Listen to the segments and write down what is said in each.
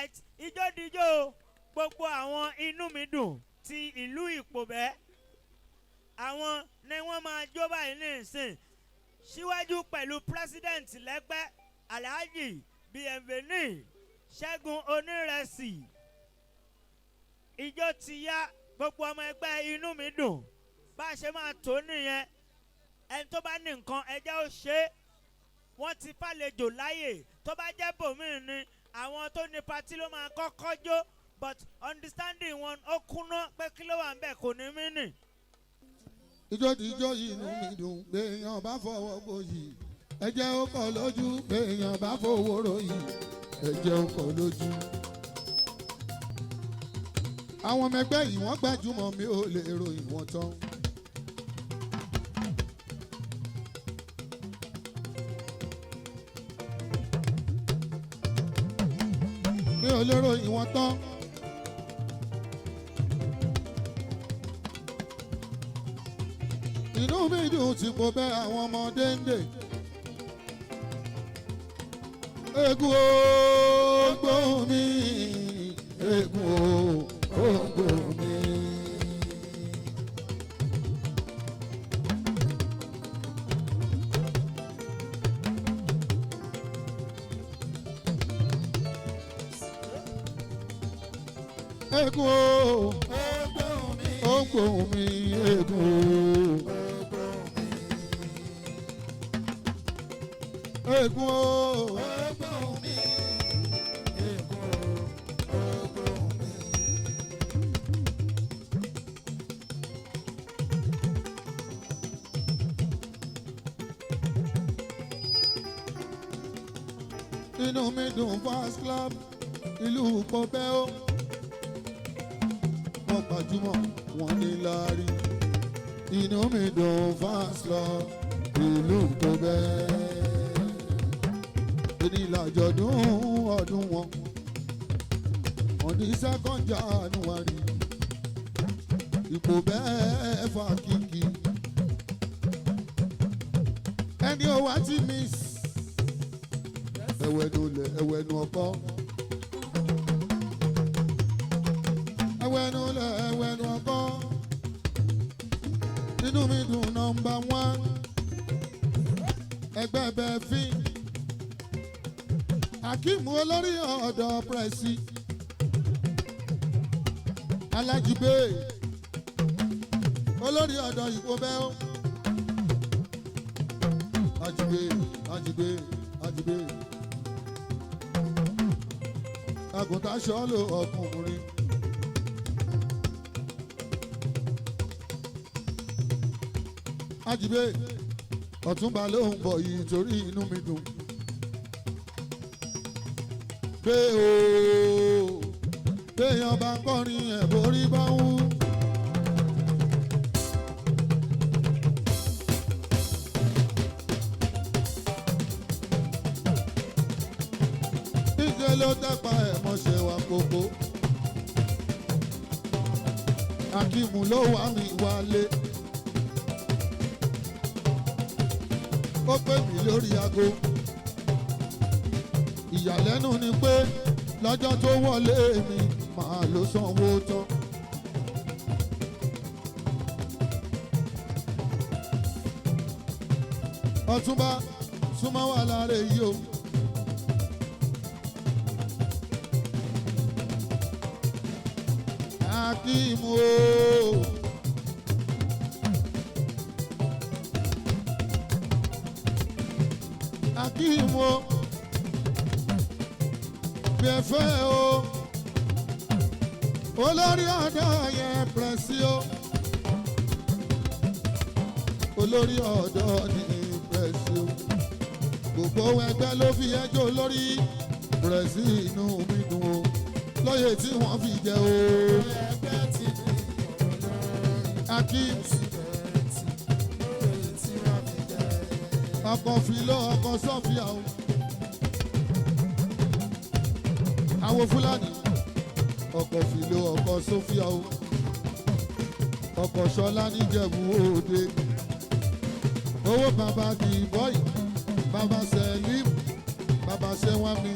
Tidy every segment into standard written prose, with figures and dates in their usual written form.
alright ijódijó gbogbo àwọn inú mi dùn ti ìlú Ìpòbẹ́ àwọn ni wọ́n máa jó báyìí ní ìsìn síwájú pẹ̀lú president lẹ́gbẹ́ Alhaji Bienveni Ṣẹ́gun Onírẹsì ijó ti yá gbogbo ọmọ ẹgbẹ́ inú mi dùn bá a ṣe máa tó nìyẹn ẹni tó bá ní nǹkan ẹjẹ́ ó ṣe é wọ́n ti fàlejò láàyè tó bá jẹ́ bòmíì ni àwọn tó ní patí ló máa kọ́kọ́ jó but understanding wọn ó kúnná pé kí ló wà ń bẹ̀ kò ní mí nì. ijó tí ijó yìí inú mi dùn béèyàn bá fọwọ́ gboyè ẹ̀jẹ̀ ó kọ̀ lójú béèyàn bá fowó ròyìn ẹ̀jẹ̀ ó kọ̀ lójú. àwọn ọmọ ẹgbẹ́ yìí wọ́n gbajúmọ̀ mi ò lè ròyìn wọn tán. mi ò lè ròyìn wọn tán. inú mi dùn tí kò bẹ́ àwọn ọmọdé ń dè. egun ògbó mi egun ògbó mi. egun ògbó mi egun. egun o. egun mi. egun mi. inú mi dùn fast club ìlú Ìpòbẹ́ o. wọ́n gbajúmọ̀ wọ́n ní láárí. inú mi dùn fast club ìlú Ìpòbẹ́. ìlàjọ̀dún ọdún wọn on the 2nd January Ìpòbẹ́ fà kìkì ẹni ó wá ti miss ẹwẹ́nu lẹ̀ ẹwẹ́nu ọkọ́ ẹwẹ́nu lẹ̀ ẹwẹ́nu ọkọ́ inú mi dùn number 1 ẹgbẹ́ bẹ́ẹ̀ fi. Akeem olórí ọ̀dọ́ pẹ̀sì Alájìbé olórí ọ̀dọ́ Ìpòbẹ́ o. Ajíbé Ajíbé Ajíbé àgùntàn ṣọ́ọ̀lù ọkùnrin. Ajíbé Ọ̀túnba ló ń bọ̀ yìí torí inú mi dùn. pé o béèyàn bá ń kọrin ẹ̀ borí bá ń wú. níṣẹ́ ló tẹ́pa ẹ̀ mọ́ṣẹ́ wa kókó. Akeem ló wà mí wálé. ó pè mí lórí aago. ìyàlẹ́nu ni pé lọ́jọ́ tó wọlé mi màá ló sanwó tán. Ọ̀túnba súnmọ́ wà lára èyí o. Akeem o. Akeem o. Bẹ́fẹ́ o. Olórí ọ̀dọ́ yẹn pẹ̀sì o. Olórí ọ̀dọ́ ni pẹ̀sì o. Gbogbo ẹgbẹ́ ló fi ẹjọ́ olórí pẹ̀sì inú mi dùn o. Lóye tí wọ́n fi jẹ o. Akeem ọkọ̀ fìlọ́ ọkọ̀ sọ́fìà o. Àwọn Fúlàní ọkọ̀ fìlọ́ ọkọ̀ sọ́fìà o. ọkọ̀ Ṣọlá níjẹ̀bú Òde. owó bàbá di bọ́ì bàbá Sẹ́lím bàbá Ṣẹ́wámi.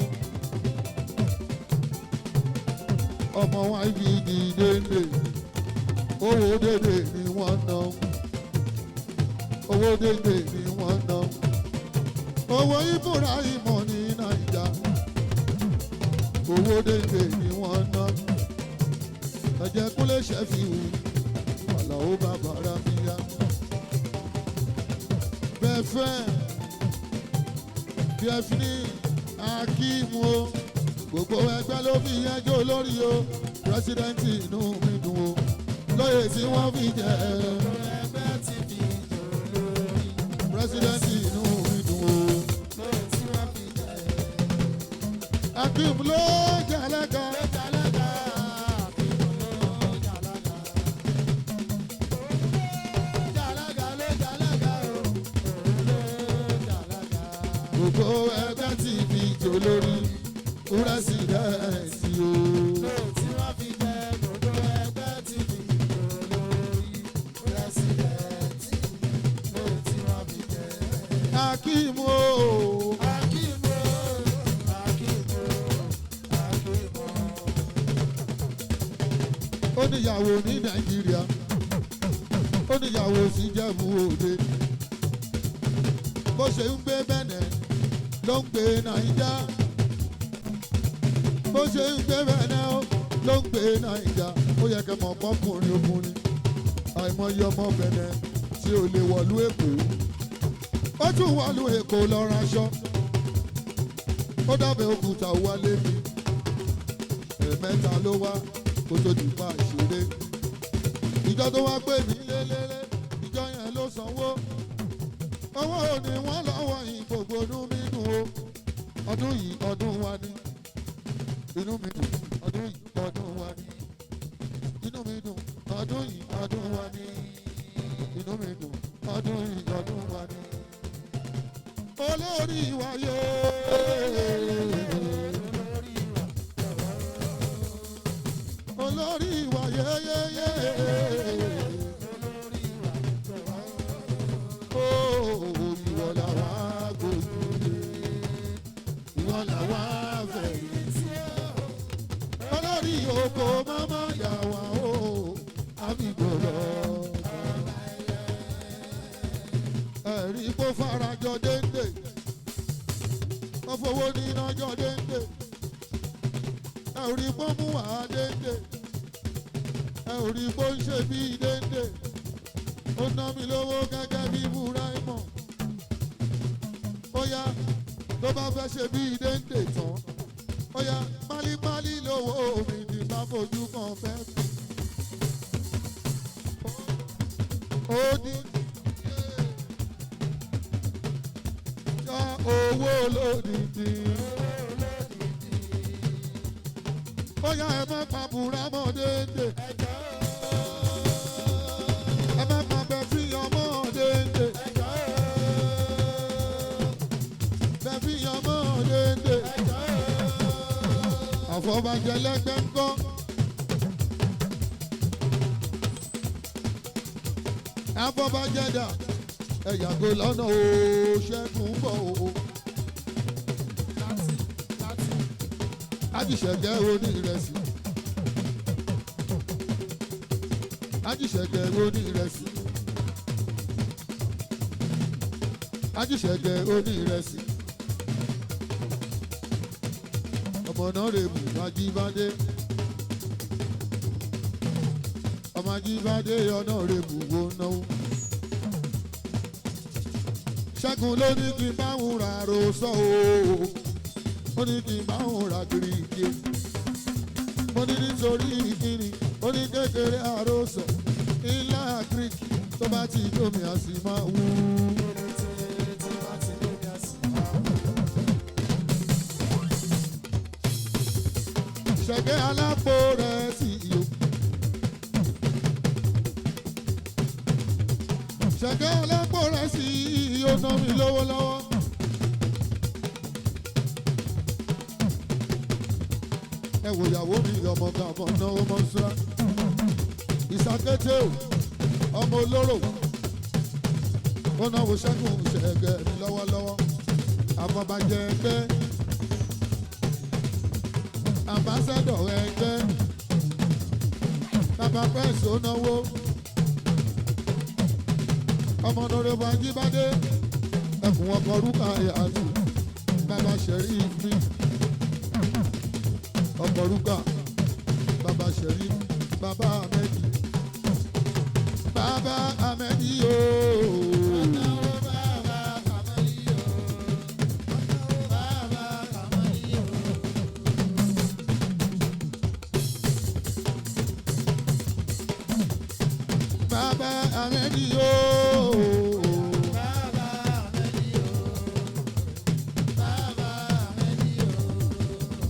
ọmọ wa ibi ní dédé owó dédé ni wọ́n ná owó dédé ni wọ́n ná owó ìbúra ìmọ̀ ní Naija owó dédé ni wọ́n ná ẹ̀jẹ̀ Kúnlé Ṣẹ́fíù Àlàó bàbá Ráfíà bẹ́ẹ̀ fẹ́ bienfini Akíìmù o gbogbo ẹgbẹ́ ló fi ẹjọ́ lórí o pírẹsidẹ́ǹtì inú mi dùn o lóye tí wọ́n fi jẹ́ ẹgbẹ́ ti fi jò lórí. pírẹsidẹ́ǹtì inú mi dùn o lórí tí wọ́n fi jẹ́. Akíìmù ló jẹ́ alága Jàlágà Akíìmù ló jàlágà. Jàlágà ló jàlágà o. Òun ló jàlágà. gbogbo ẹgbẹ́ ti fi jò lórí pírẹsidẹ́ǹtì o. lórí tí wọ́n fi jẹ́ gbogbo ẹgbẹ́ ti fi jò lórí. pírẹsidẹ́ǹtì lórí tí wọ́n fi jẹ́. Akíìmù o Akíìmù Akíìmù Akíìmù. ó níyàwó ní Nàìjíríà ó níyàwó sí Ìjẹ̀bú Òde bó ṣe ń gbé Bẹ̀nẹ̀ ló ń gbé Nàìjà bó ṣe ń gbé Bẹ̀nẹ̀ ló ń gbé Nàìjà ó yẹ kẹ́ mọ̀ pọ́kùnrin okùnrin àìmọye ọmọ Bẹ̀nẹ̀ tí ò lè wọ̀lú Èkó ó tún wọ̀lú Èkó lọ raṣọ ó dábẹ́ òkúta wálé mi ẹ̀ẹ̀mẹ́ta ló wá kó tó di pa ìṣeré ìjọ tó wá pè mí lélẹ́lẹ́ ìjọ yẹn ló sanwó owó ni wọ́n lọ́wọ́ yìí gbogbo ọdún mi dùn o ọdún yìí ọdún wa ni inú mi dùn ọdún yìí ọdún wa ni inú mi dùn ọdún yìí ọdún wa ni inú mi dùn ọdún yìí ọdún wa ni olórí wa yóò. Olórí wa yeyeye. Oh, ìwọ la wá gbójúlé, ìwọ la wá fẹ̀yìntì. Olórí oko mama yà wá o, àbígbò lọ. Ẹ̀rí kó farajọ déńdé, wọ́n fowó níná jọ déńdé. Ẹ̀rí kó mú wá déńdé. Ẹ̀rí kó ń ṣe bí déńdé. Ó ná mi lówó gẹ́gẹ́ bí Buraimọ̀. Ó yá tó bá fẹ́ ṣe bí déńdé tán. Ó yá pálípálí lówó mi ní bá fojú kan fẹ́ fi. Ó ní yá owó lódìdí. Ó yá ẹ má pa Buraimọ̀ déńdé. Ẹ má pa Bẹ̀fí ọmọ déńdé. Bẹ̀fí ọmọ déńdé. Àfọ̀bàjẹ́ lẹ́gbẹ́ ńkọ́. Àfọ̀bàjẹ́ dà ẹ yàgò lọ́nà o Ṣẹ́gun bọ̀ o. Ajíṣẹ́gẹ́ onírẹsì. Ajíṣẹ́gẹ́ onírẹsì. Ajíṣẹ́gẹ́ onírẹsì. Ọmọ náà rè mú Ajíbádé. Ọmọ Ajíbádé ọ̀nà rè mú wo náwó. Ṣẹ́gun ló ní kí n bá ń ra àròsọ o. Ó ní kí n bá ń ra gírígé. Mo ní nítorí ìkíni, ó ní kékeré àròsọ. Ilá Greek tó bá ti dómi a sì máa wú. Ṣẹ̀gẹ́ alápò rẹ̀ sì yó. Ṣẹ̀gẹ́ alápò rẹ̀ sì yó ná mi lówó lọ́wọ́. Ẹ wo ìyàwó mi ọmọ gàmọ́ náwó mọ́ sọ́ra. Ìsàkété o ọmọ olóró ó náwó Ṣẹ́gun Ṣẹ̀gẹ́ mi lọ́wọ́lọ́wọ́. Àfọ̀bàjẹ́ ẹgbẹ́ ambassadọ̀ ẹgbẹ́ bàbá prince ó náwó ọmọ nọrẹ bá jíbádé ẹkùn ọkọ rúkà yàtú bàbá ṣẹ̀rí mi ọkọ rúkà bàbá ṣẹ̀rí bàbá amẹ́dì bàbá amẹ́dì ooo. Bàbá amẹ́dì ooo.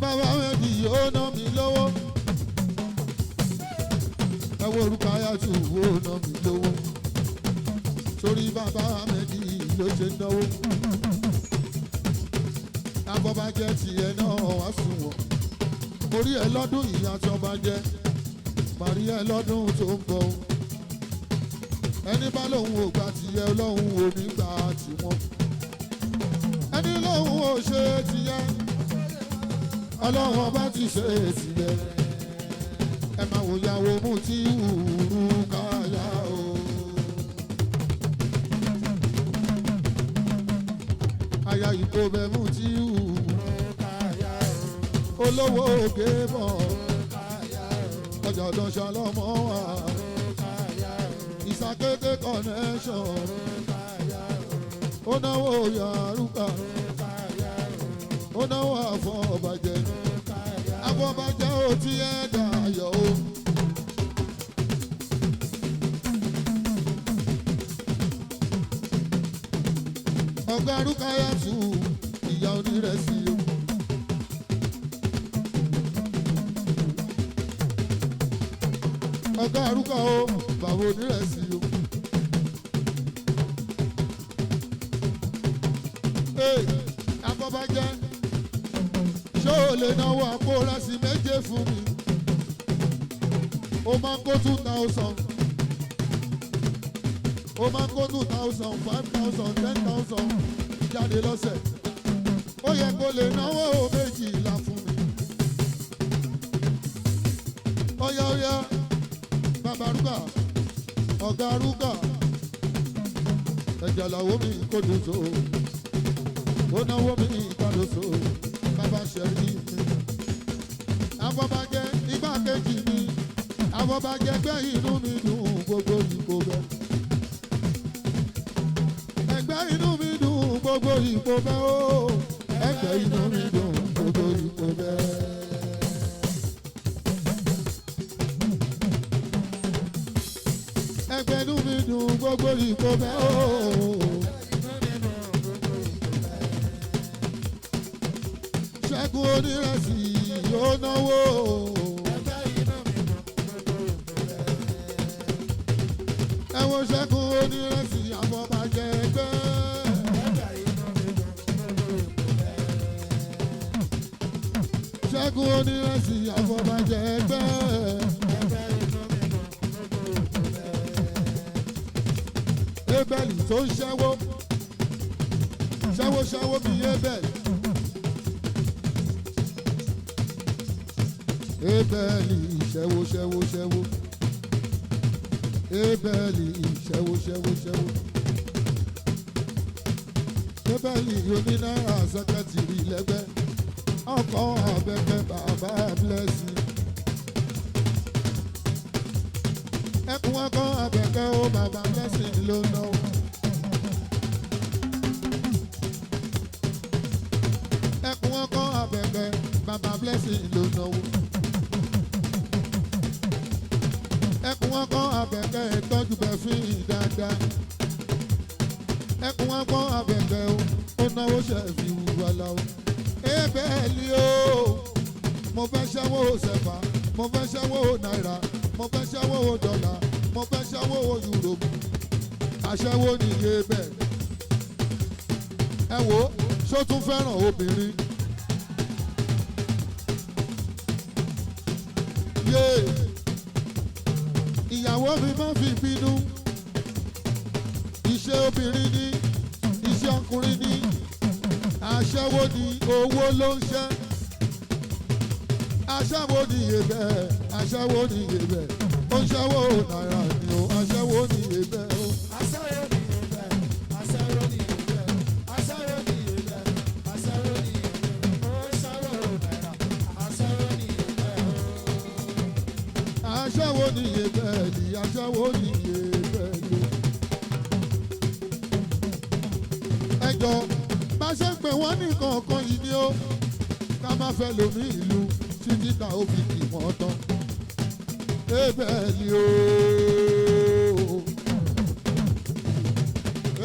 Bàbá amẹ́dì yóò ná mi lówó. Ẹ wo orúkọ ayájú wo ná mi lówó. Sórí bàbá amẹ́dì ló ṣe náwó. Abọ́bájẹ́ tiẹ̀ náà wá sùn wọ̀n. Orí ẹ lọ́dún ìyá tí ọba jẹ́. Màrí ẹ lọ́dún tó ń bọ̀. Ẹni bá lóun ò gbà tìyẹ ọlọ́run ò ní gbà tiwọn. Ẹni lóun ò ṣe tìyẹ ọlọ́run ọba ti ṣe tìyẹ. Ẹ máa wò yàwó mú tí wùrú káyà o. Aya ìkó bẹ mú tí wùrú káyà o. Olówó òkè bọ̀ ọjà ọ̀dọ̀ ṣàlọ́mọ́ wà. Ìsàkété connection ó náwó yàrúkà ó náwó àfọ̀bàjẹ́ àfọ̀bàjẹ́ ó ti ẹ̀ dayọ̀ o. Ọ̀gá Rúkáyàtù ìyá onírẹsì o. Ọ̀gá Rúkà o bàbá onírẹsì o. Afọbajẹ ṣó o lè náwó àpò rẹsì méje fún mi. O máa ń kó 2,000. O máa ń kó 2,000, 5,000, 10,000 jáde lọ́sẹ̀. Ó yẹ kó lè náwó méjìlá fún mi. Ọ̀yá ọ̀yá. Bàbá Rúkà, ọ̀gá Rúkà, ẹ̀jẹ̀ làwọ̀ mi kòdòso, ó náwó mi kàdòso, bàbá ṣẹ̀rí mi. Afọbajẹ igbákejì mi, afọbajẹ gbẹ́ inú mi dùn gbogbo ìkó bẹ́. Ẹgbẹ́ inú mi dùn gbogbo ìkó bẹ́ o, ẹgbẹ́ inú mi dùn gbogbo ìkó bẹ́. Ẹgbẹ́nu mi dùn gbogbo ìkó bẹ́ o. Ṣẹ́gun onírẹsì yóò náwó. Ẹ wo Ṣẹ́gun onírẹsì àfọ̀bàjẹ́ ẹgbẹ́. Ṣẹ́gun onírẹsì àfọ̀bàjẹ́ ẹgbẹ́. Ebeli tó ń ṣẹ́wó ṣẹ́wó bí Ebeli. Ebeli ṣẹ́wó. Ebeli ṣẹ́wó. Ebeli onínáírà sẹ́kẹ́tìrì lẹ́gbẹ́ ọkọ̀ Àbẹ̀kẹ́ bàbá blessing. Ẹkùn ọkọ̀ Àbẹ̀kẹ́ ó bàbá blessing ló náwó. Ẹkùn ọkọ̀ Àbẹ̀kẹ́ bàbá blessing ló náwó. Ẹkùn ọkọ̀ Àbẹ̀kẹ́ ìtọ́jú bẹ̀fín dáadáa. Ẹkùn ọkọ̀ Àbẹ̀kẹ́ ó náwó ṣẹ̀fì wàlá o. Ebeli o mo fẹ́ ṣẹ́wó sẹ̀fà mo fẹ́ ṣẹ́wó náírà mo fẹ́ ṣẹ́wó dọ́là mo fẹ́ ṣẹ́wó yúrò aṣẹ́wó nìyé bẹ́ẹ̀. Ẹ wo ṣó tún fẹ́ràn obìnrin. Yé ìyàwó mi máa fi bínú. Iṣẹ́ obìnrin ní iṣẹ́ ọkùnrin ní aṣẹ́wó ní owó ló ń ṣẹ́. Aṣẹ́wó ní iye bẹ́ẹ̀ aṣẹ́wó ní iye bẹ́ẹ̀ ó ń ṣẹ́wó náírà ni o aṣẹ́wó ní ebẹ́ o. aṣẹ́wó ní ibẹ̀ aṣẹ́wó ní ibẹ̀ aṣẹ́wó ní ibẹ̀ aṣẹ́wó ní ibẹ̀ ó ṣẹ́wó náírà aṣẹ́wó ní ibẹ̀ o. aṣẹ́wó ní ebẹ́ ni aṣẹ́wó ní ebẹ́ ni. ẹjọ́ bá ṣe ń pè wọ́n ní kọ̀ọ̀kan yìí ni ó ká má fẹ́ lómi ìlú títí ta ó fi kì wọ́n tán. ebẹ́ ni o.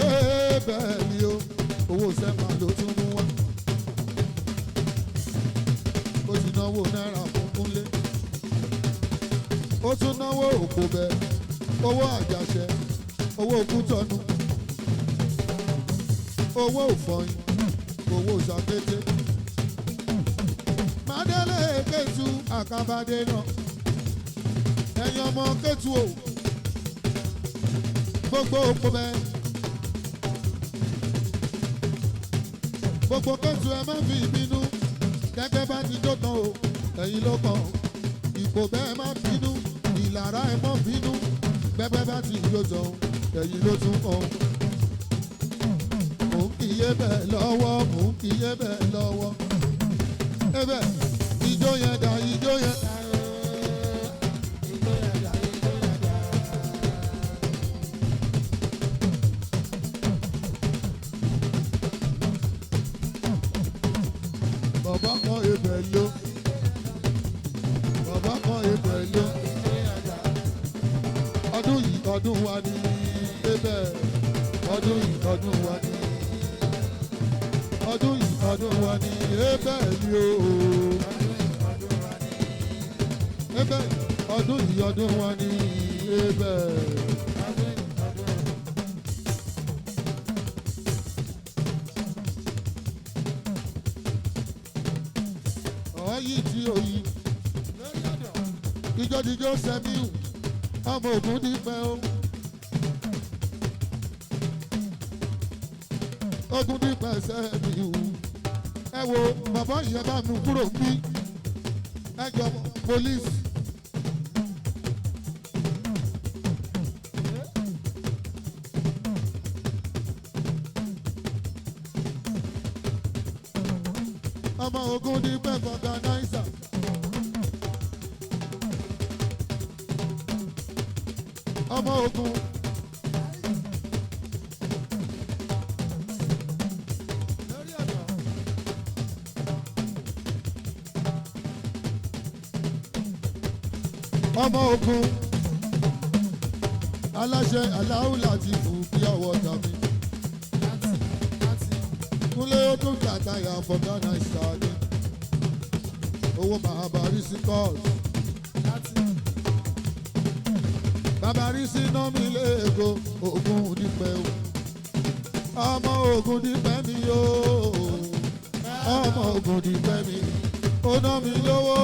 ebẹ́ ni o. owó sẹ́mà ló tún mú wá. ó ti náwó náírà fún Kúnlé. ó tún náwó òkò bẹ owó àjàṣẹ owó Kútọ́nù owó òfọyín owó ṣàkété mádélé Kétu àkàbàdé náà ẹ̀yin ọmọ Kétu o gbogbo òkò bẹ gbogbo Kétu ẹ má fi ìbínú gẹ́gẹ́ bá ti tó tán o ẹ̀yin ló kàn ìkò bẹ́ẹ̀ má bínú ìlara ẹ mọ́ bínú bẹ́ẹ̀ bá ti yó tán ẹ̀yin ló tún kàn. Mò ń kíyè bẹ́ẹ̀ lọ́wọ́ mò ń kíyè bẹ́ẹ̀ lọ́wọ́. Ebe ijó yẹn dá ijó yẹn. Bàbá kan ebè ló. Bàbá kan ebè ló. Ọdún yìí ọdún wa ni ebe. Ọdún yìí ọdún wa ni. Ọdún yìí ọdún wa ni ebe ni o. Ebe ọdún yìí ọdún wa ni ebe. Ọ̀yí tí oyin ìjọ́díjọ́ Sẹ́míù ọmọ Ògún dípẹ́ o. Ògún dípẹ́ Sẹ́míù ẹ wo bàbá yẹn bá mi kúrò bí ẹ jọ police. Ọmọ Ògún dípẹ́ fọgànáísà. Ọmọ Ògún. Ọmọ Ògún. Aláṣẹ Aláwù Látìfù bí ọwọ́ tàbí. Kúnlé ó tún kàtàyà fọgànáísà ni. Owó máa bá rí sí kọ́ọ̀sì. Bàbá rí sí náà mi léego Ògún dípẹ́ o. Ọmọ Ògún dípẹ́ mi o. Ọmọ Ògún dípẹ́ mi. Ó ná mi lówó.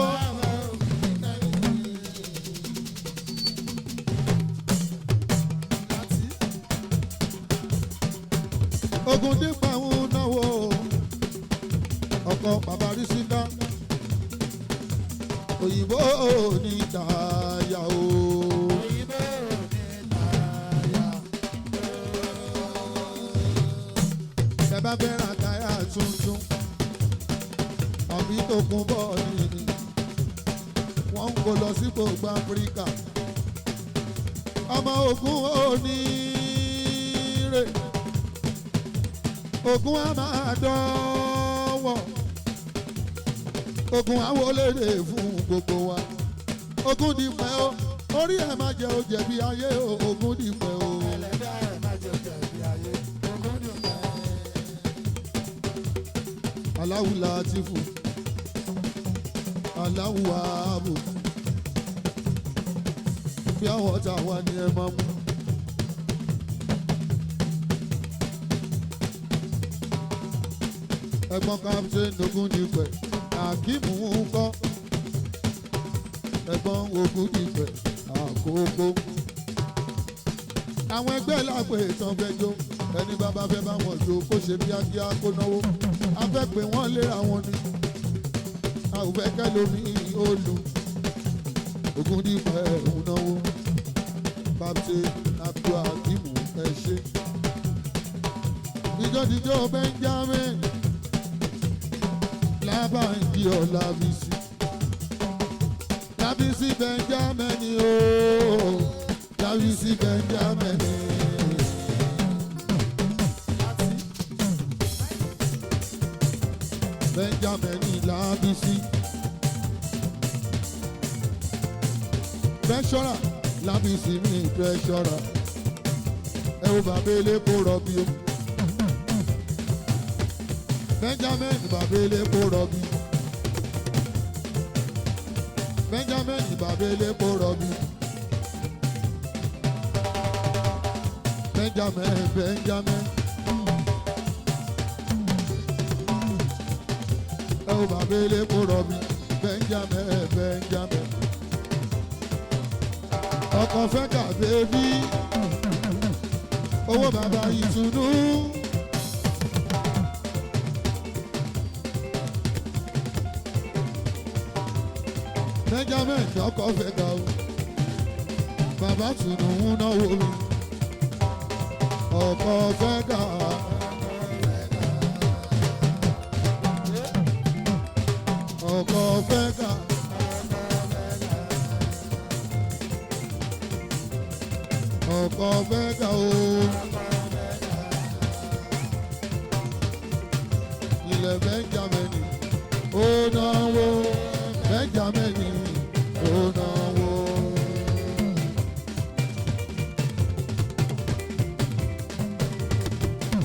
Ògún dípẹ́ ń náwó. Ọkọ bàbá rí sí náà. Òyìnbó ní ìdáyà o. Ẹ bá fẹ́ ra táyà tuntun àbí tó kún bọ́ọ̀lì ni wọ́n ń kó lọ sí gbogbo Áfíríkà. Ọmọ Ògún oníire Ògún á máa dánwọ̀ Ògún àwọlédè fún gbogbo wa. Ògún dípẹ́ o orí ẹ̀ má jẹ́ ó jẹ̀bi ayé o. Ògún dípẹ́ o. Ẹlẹ́dàá ẹ̀ má jẹ́ jẹ̀bi ayé. Ògún dípẹ́. Aláwù Látìfù Aláwù Ààbò bí àwọn ọ̀tá wa ni ẹ máa mú. Ẹ̀gbọ́n Captain Ògún dípẹ́ Akíìmù ń kọ́. Ẹ̀gbọ́n Ògún dípẹ́ Àkókò. Àwọn ẹgbẹ́ làpè tán fẹ́ jó ẹni bàbá fẹ́ bá wọn jó kó ṣe kíákíá kó náwó. A fẹ́ pé wọ́n léra wọn ni a ò fẹ́ kẹ́lómi olù. ogun nífẹ̀ òun náwó bàbá Abdul Hakeem ẹ ṣe. Ìjọ́díjọ́ Benjamin Lábàǹjì Ọlábísí Lábísí Benjamin ooo Lábísí Benjamin. Benjamin Lábísí Treasurer Lábísí mi treasurer ẹ wo bàbá elépo rọbí o Benjamin bàbá elépo rọbí Benjamin bàbá elépo rọbí Benjamin Benjamin ẹ wo bàbá elépo rọbí Benjamin Benjamin ọkọ̀ fẹ́ kà bébí owó bàbá ìtùnú. Benjamin ọkọ̀ fẹ́ kà o bàbá tùnú ń náwó mi ọkọ̀ fẹ́ kà ọkọ̀ fẹ́ kà. Ọkọ̀ fẹ́ kà o. Ilẹ̀ Benjamin ó náwó Benjamin ó náwó.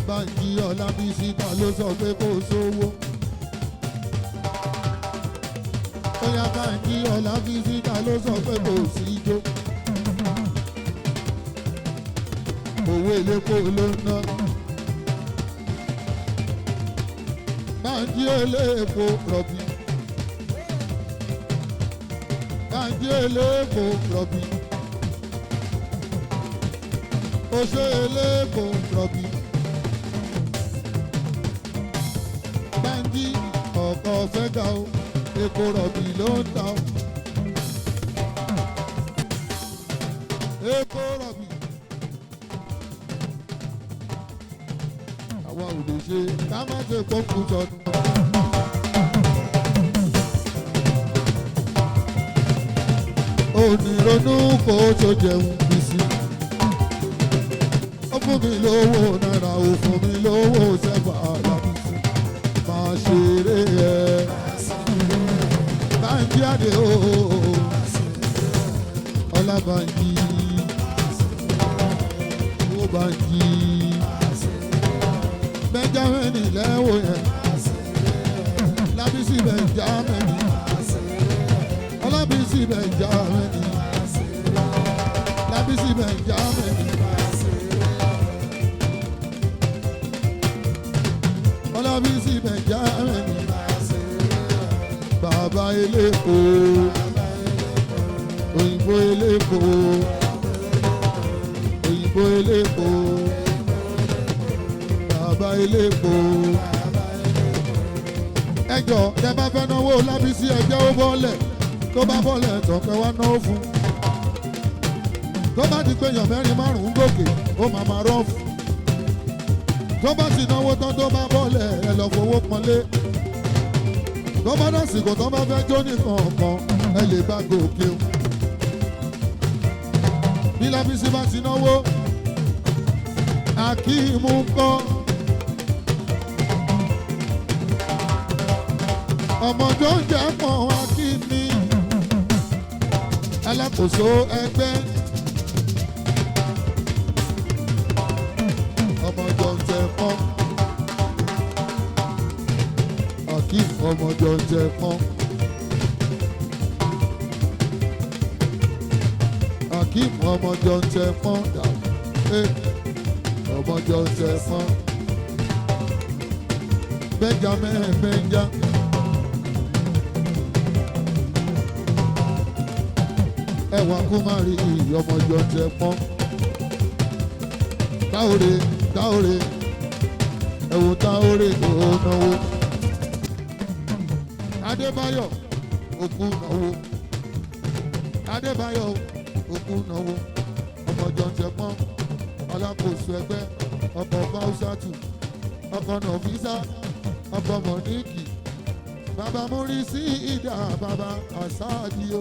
Bánjí Ọlábísí ta ló sọ pé kò sówó. Bóyá Bánjí Ọlábísí ta ló sọ pé kò sí ijó. Owó elépo ló ń ná. Bánjí elépo rọ̀bì. Bánjí elépo rọ̀bì. Oṣó elépo rọ̀bì. Bánjí ọkọ̀ fẹ́ ga o, epo rọ̀bì ló ń ta o. Epo rọ̀bì. Àwa ò lè ṣe ká má ṣe pọ́ńkù sọdún. Onírònú kò tó jẹun bísí. Ó fún mi lówó náírà, ó fún mi lówó sẹ́fà Lábísí. Máa ṣeré ẹ̀. Bánjí Adé o. Ọlábánjí. Ó Bánjí. Benjamin lẹ́wọ̀ yẹn. Lábísí Benjamin. Ọlábísí Benjamin. Lábísí Benjamin. Ọlábísí Benjamin. Bàbá elépo. Òyìnbó elépo. Òyìnbó elépo. Bàbá elépo. Ẹjọ́ tẹ bá fẹ́ náwó Lábísí ẹjẹ́ ó bọ́lẹ̀. Tó bá bọ́lẹ̀ tán pé wá náwó fún. Tó bá di pé èèyàn mẹ́rin márùn-ún gòkè ó máa rọ́ọ̀fù. Tó bá ti náwó tán tó bá bọ́lẹ̀ ẹ lọ fowó pọ́nlé. Tó bá dásìkò tó bá fẹ́ jó nìkan kan ẹ lè bá gòkè o. Bí Lábísí bá ti náwó Akíìmù ń kọ́. Ọmọ tó ń jẹ́ pọ̀ Akíìmù alákòóso ẹgbẹ́. Ọmọ jọ ń jẹ pọ́. Akíìmù ọmọ jọ ń jẹ pọ́. Akíìmù ọmọ jọ ń jẹ pọ́. Ọmọ jọ ń jẹ pọ́. Benjamin Benjamin. Ẹwà kó má rí ọmọjọ jẹ pọ́n. Táwòrè táwòrè ẹ̀wò táwòrè tó náwó. Adébáyọ̀ òkú náwó. Adébáyọ̀ òkú náwó ọmọ jọ̀ǹtẹ̀pọ́n alákòóso ẹgbẹ́ ọkọ̀ fáwùsátù ọkọ̀ nọ̀fíìsà ọkọ̀ mọ̀níkì bàbá múrí sí ìdá bàbá àsáàdìyó.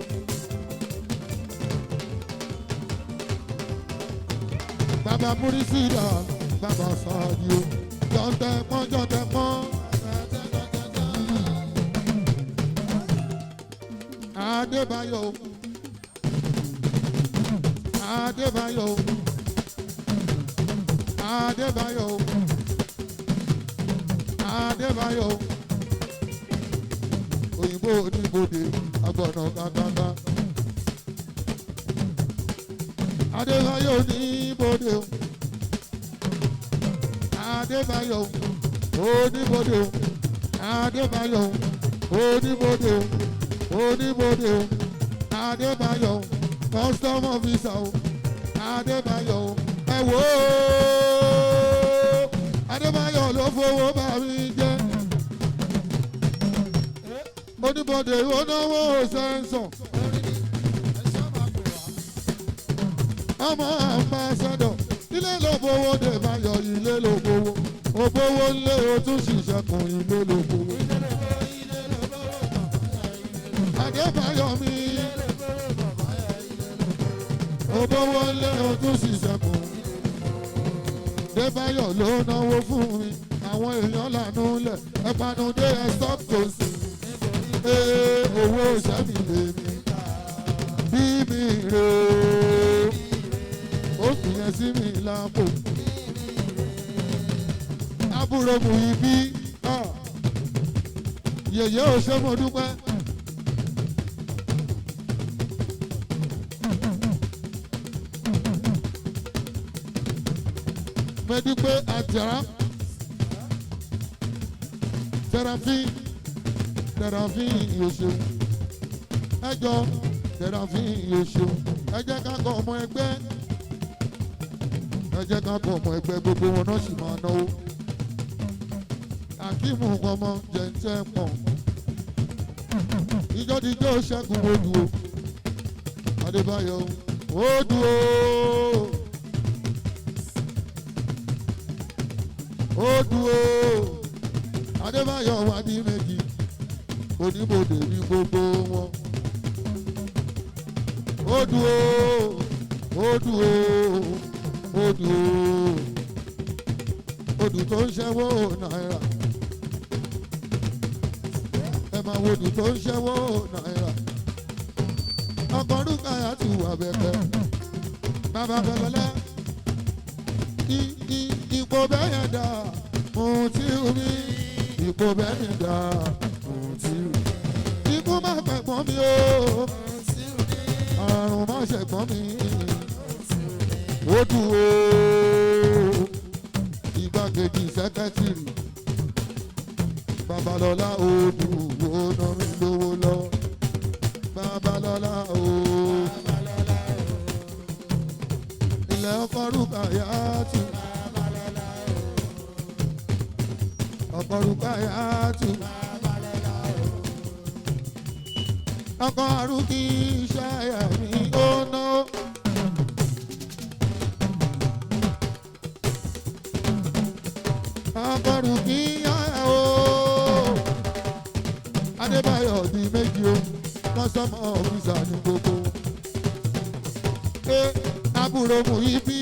Bàbá múrí sí ìdá bàbá àsáàdìyó. Jọ̀ǹtẹ̀pọ́n jọ̀ǹtẹ̀pọ́n. Adébáyọ̀ Adébáyọ̀ Adébáyọ̀ Adébáyọ̀ òyìnbó oníbodè agbọ̀nà kankanka Adébáyọ̀ oníbodè Adébáyọ̀ oníbodè Adébáyọ̀ oníbodè oníbodè Adébáyọ̀ custom officer Adébáyọ̀ ẹ wò ó Adébáyọ̀ ló fowó bá mi jẹ́ oníbodè onáwó sẹ́ńsọ̀n ọmọ ambassador ilé ló fowó dé Báyọ̀ ilé ló fowó ògbówó ńlé o tún ṣiṣẹ́ kùn ilé ló fowó Adébáyọ̀ mi ògbówó ńlé o tún ṣiṣẹ́ kùn Adébáyọ̀ ló náwó fún mi àwọn èèyàn lànà lẹ̀ ẹ panu dé ẹ stop to sing owó sẹ́mi lèmi bí mi rè ó fi yẹn sí mi lápò àbúrò mu ibi yèyé ò ṣe mo dúpẹ́. Mo dúpẹ́ àjàrà Sẹ́ráfín yòṣù ẹjọ́ Sẹ́ráfín yòṣù ẹ jẹ́ ká kọ́ ọmọ ẹgbẹ́ ẹ jẹ́ ká kọ́ ọmọ ẹgbẹ́ gbogbo wọn náà sì máa náwó Akíìmù ọmọ jẹ̀ǹtẹ̀ pọ̀ ìjọ́díjọ́ Ṣẹ́gun odù o Adébáyọ̀ odù o odù o Adébáyọ̀ wà ní méjì oníbodè ní gbogbo wọn odù o odù o odù o odù tó ń ṣẹ́wó náírà ẹ máa wo odù tó ń ṣẹ́wó náírà ọkọ̀ Rúkàyà ti wà bẹ̀bẹ̀ bàbá bẹ̀bẹ̀lẹ̀ ipò bẹ́yẹn dà mo ti rí ipò bẹ́yẹn dà mo ti rí ikú má pẹ̀gbọ́n mi o àrùn má ṣẹ̀gbọ́n mi odù o igbákejì sẹ́kẹ́tìrì Babalọ́lá odù ó ná mi lówó lọ Babalọ́lá o ilẹ̀ ọkọ̀ Rúkàyà tù ọkọ̀ Rúkàyà tù ọkọ̀ arúgbí iṣẹ́ ẹ̀mí ó ná. ọkọ̀ rúgbí yáyà o Adébáyọ̀ di méjì o kọ́sọ́mọ̀ ọ̀fíìsà ní gbogbo àbúrò Mùyíbí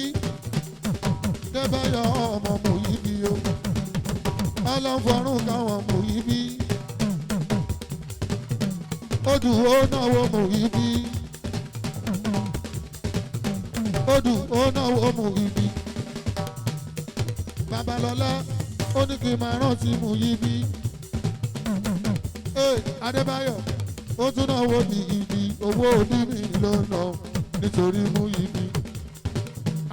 Adébáyọ̀ ọmọ Mùyíbí o ọlọ́fọ̀rún káwọn Mùyíbí odù ó náwó Mùyíbí odù ó náwó Mùyíbí Babalọ́lá ó ní kí n máa rántí Mùyíbí Adébáyọ̀ ó tún náwó ní ibi owó onímì ló ná nítorí Mùyíbí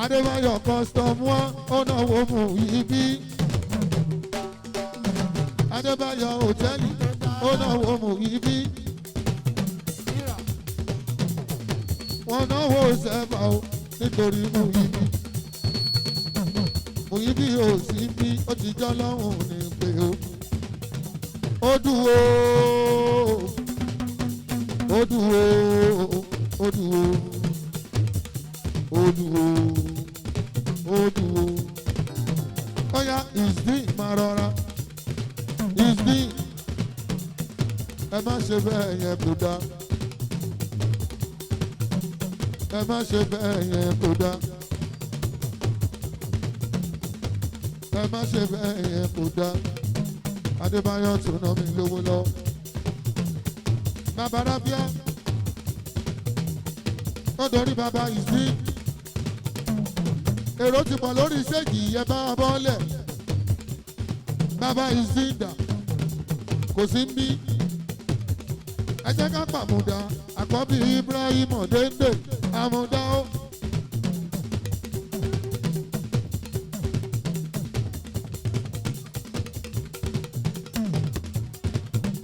Adébáyọ̀ custom wọn ó náwó Mùyíbí Adébáyọ̀ hòtẹ́ẹ̀lì ó náwó Mùyíbí wọ́n náwó sẹ́fà o nítorí Mùyíbí Mùyíbí ò sí bí ó ti jọ́ lọ́hùn ní pé o odù o odù o Oduwo, Oduwo, Oduwo. Oya ìsbí máa rọra, ìsbí. Ẹ má ṣe bẹ́ẹ̀ yẹn kò dáa. Ẹ má ṣe bẹ́ẹ̀ yẹn kò dáa. Ẹ má ṣe bẹ́ẹ̀ yẹn kò dáa. Adébáyọ̀ tún ná mi lówó lọ. Bàbá Rábíà. Ó dorí bàbá ìsbí. Èrò ti pọ̀ lórí ṣéèjì yẹn bá a bọ́lẹ̀. Bàbá ìsbí dà. Kò sí ń bí. Ẹ jẹ́ ká pàmùdà. Àkọ́bí Ibrahim Dende. Àmùdá ó.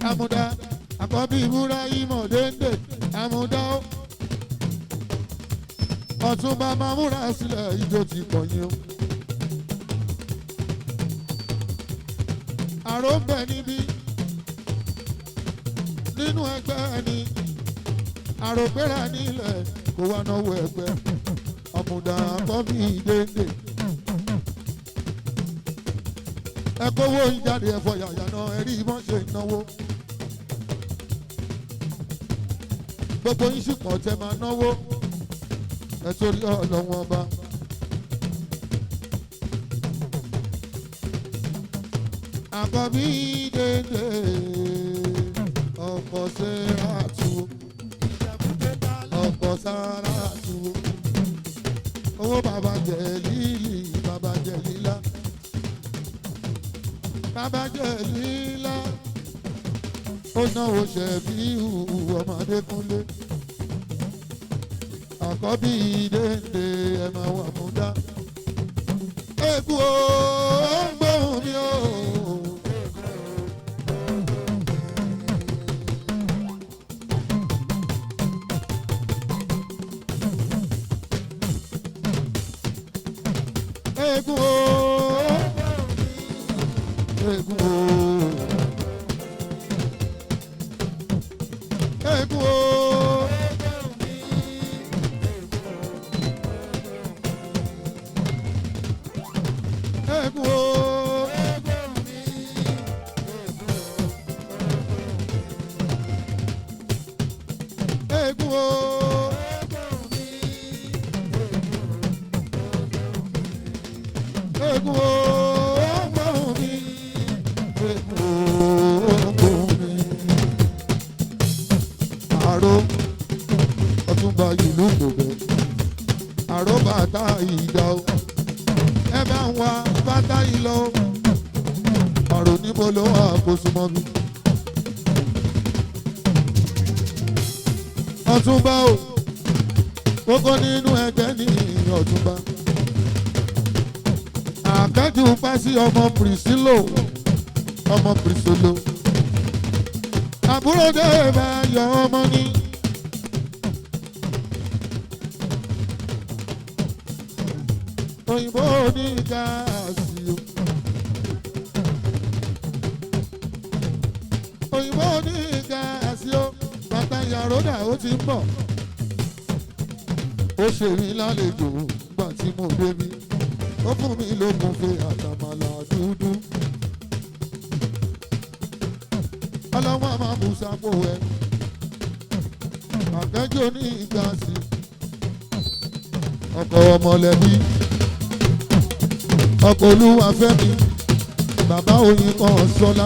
Àmùdá. Àkọ́bí Ibrahim Dende. Àmùdá ó. Ọ̀túnba máa múra sílẹ̀ ijó ti pọ̀ yín o. Àrò ń bẹ níbí nínú ẹgbẹ́ ẹni. Àrò gbéra nílẹ̀ kó wá náwó ẹgbẹ́. Àmùdá Àkọ́bí Dende. Ẹ kówó yín jáde ẹ̀fọ́ yàyà náà ẹ rí mọ́ ṣe náwó. Gbogbo yín sì pọ̀ tẹ́ máa náwó. Ẹ torí Ọlọ́run ọba. Àkọ́bí Dende ọkọ̀ Sẹ́ràtù ọkọ̀ Sáràtù owó bàbá jẹ lílì bàbá jẹ lílá bàbá jẹ lílá ó náwó Ṣẹ̀fíù ọmọdé kúnlé. Àkọ́bí Dende ẹ máa wà mú dá. Èkú o, ó ń gbóhùn mi o. Èkú o, èkú o. Èkú o. Ọ̀túnba ìlú Kòbẹ̀ àrò bàtà ìdá o ẹ bá ń wá bàtà yìí lọ ọ̀rọ̀ níbo ló wà kó súnmọ́ bí. Ọ̀túnba o kókó nínú ẹgbẹ́ ní Ọ̀túnba àkájù pásí ọmọ Priscillo àbúrò dé bá yọ ọmọ ní. Òyìnbó ní gáàsì o. Òyìnbó ní gáàsì o. Bàtà Yàròdà ó ti ń bọ̀. Ó ṣe mí lálejò gbà tí mo débi. Ó fún mi lókun fẹ́ àtàmàlà dúdú. Ọlọ́wọ́n máa bù sápò ẹ̀. Àkẹ́jọ́ ní gáàsì. Ọkọ̀ ọmọlẹ́bí. Ọkọ̀ Olúwafẹ́mi bàbá oyin kan sọ́lá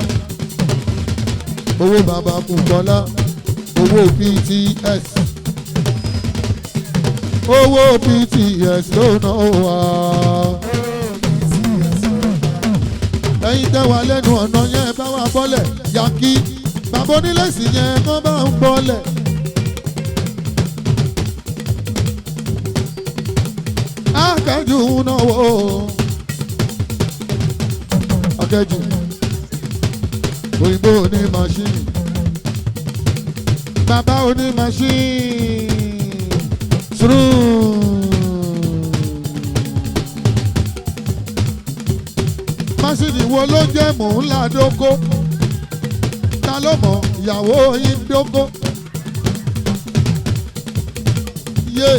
owó bàbá Kùkọ́lá owó PTS ló ná wá. Ẹ̀yin tẹ́ wà lẹ́nu ọ̀nà yẹn bá wà bọ́lẹ̀ Yankí bàbá onílẹ̀sì yẹn kán bá ń bọ́lẹ̀. Akẹ́jù náwó. Akẹ́jù òyìnbó ní machine bàbá oní machine machine wo ló jẹ́ mò ń là dóko ta ló mọ̀ ìyàwó yín dóko yé